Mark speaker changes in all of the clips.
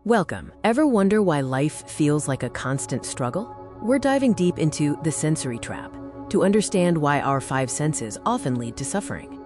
Speaker 1: Welcome. Ever wonder why life feels like a constant struggle? We're diving deep into the sensory trap to understand why our five senses often lead to suffering.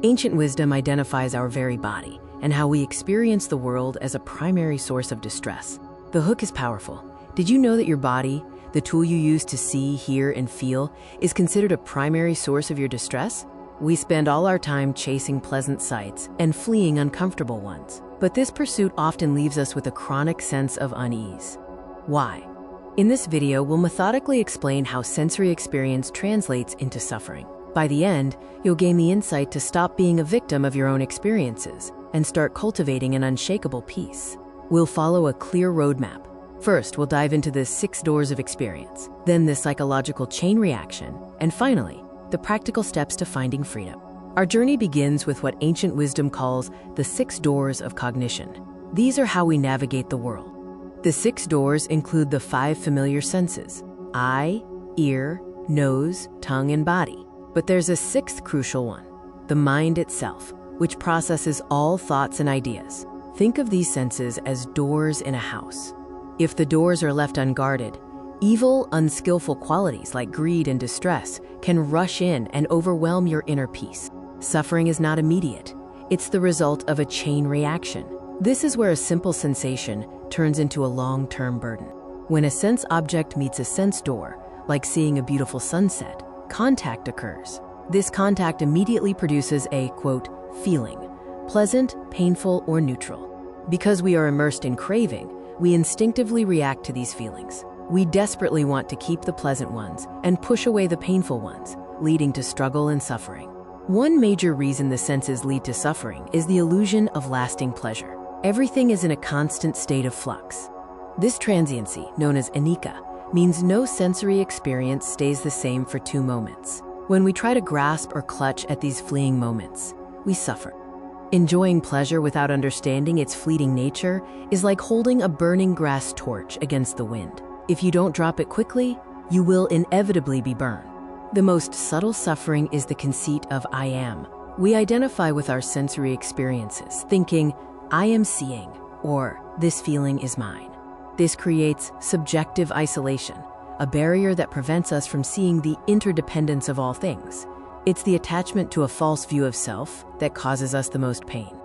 Speaker 1: Ancient wisdom identifies our very body and how we experience the world as a primary source of distress. The hook is powerful. Did you know that your body, the tool you use to see, hear, and feel, is considered a primary source of your distress? We spend all our time chasing pleasant sights and fleeing uncomfortable ones. But this pursuit often leaves us with a chronic sense of unease. Why? In this video, we'll methodically explain how sensory experience translates into suffering. By the end, you'll gain the insight to stop being a victim of your own experiences and start cultivating an unshakable peace. We'll follow a clear roadmap. First, we'll dive into the 6 doors of experience, then the psychological chain reaction, and finally, the practical steps to finding freedom. Our journey begins with what ancient wisdom calls the 6 doors of cognition. These are how we navigate the world. The 6 doors include the 5 familiar senses: eye, ear, nose, tongue, and body. But there's a 6th crucial one, the mind itself, which processes all thoughts and ideas. Think of these senses as doors in a house. If the doors are left unguarded, evil, unskillful qualities like greed and distress can rush in and overwhelm your inner peace. Suffering is not immediate. It's the result of a chain reaction. This is where a simple sensation turns into a long-term burden. When a sense object meets a sense door, like seeing a beautiful sunset, contact occurs. This contact immediately produces a, quote, feeling, pleasant, painful, or neutral. Because we are immersed in craving, we instinctively react to these feelings. We desperately want to keep the pleasant ones and push away the painful ones, leading to struggle and suffering. One major reason the senses lead to suffering is the illusion of lasting pleasure. Everything is in a constant state of flux. This transiency, known as Anicca, means no sensory experience stays the same for 2 moments. When we try to grasp or clutch at these fleeting moments, we suffer. Enjoying pleasure without understanding its fleeting nature is like holding a burning grass torch against the wind. If you don't drop it quickly, you will inevitably be burned. The most subtle suffering is the conceit of I am. We identify with our sensory experiences, thinking, I am seeing, or this feeling is mine. This creates subjective isolation, a barrier that prevents us from seeing the interdependence of all things. It's the attachment to a false view of self that causes us the most pain.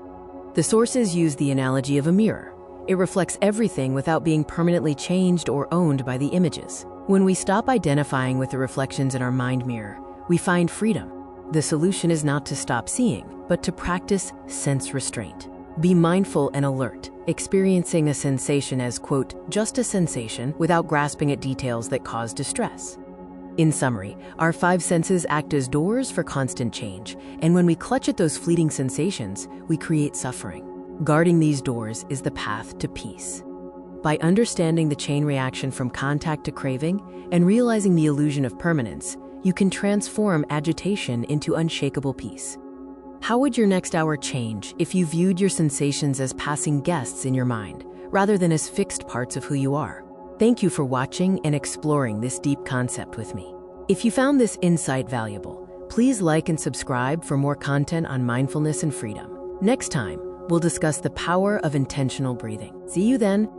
Speaker 1: The sources use the analogy of a mirror. It reflects everything without being permanently changed or owned by the images. When we stop identifying with the reflections in our mind mirror, we find freedom. The solution is not to stop seeing, but to practice sense restraint. Be mindful and alert, experiencing a sensation as, quote, just a sensation without grasping at details that cause distress. In summary, our 5 senses act as doors for constant change, and when we clutch at those fleeting sensations, we create suffering. Guarding these doors is the path to peace. By understanding the chain reaction from contact to craving and realizing the illusion of permanence, you can transform agitation into unshakable peace. How would your next hour change if you viewed your sensations as passing guests in your mind, rather than as fixed parts of who you are? Thank you for watching and exploring this deep concept with me. If you found this insight valuable, please like and subscribe for more content on mindfulness and freedom. Next time, we'll discuss the power of intentional breathing. See you then.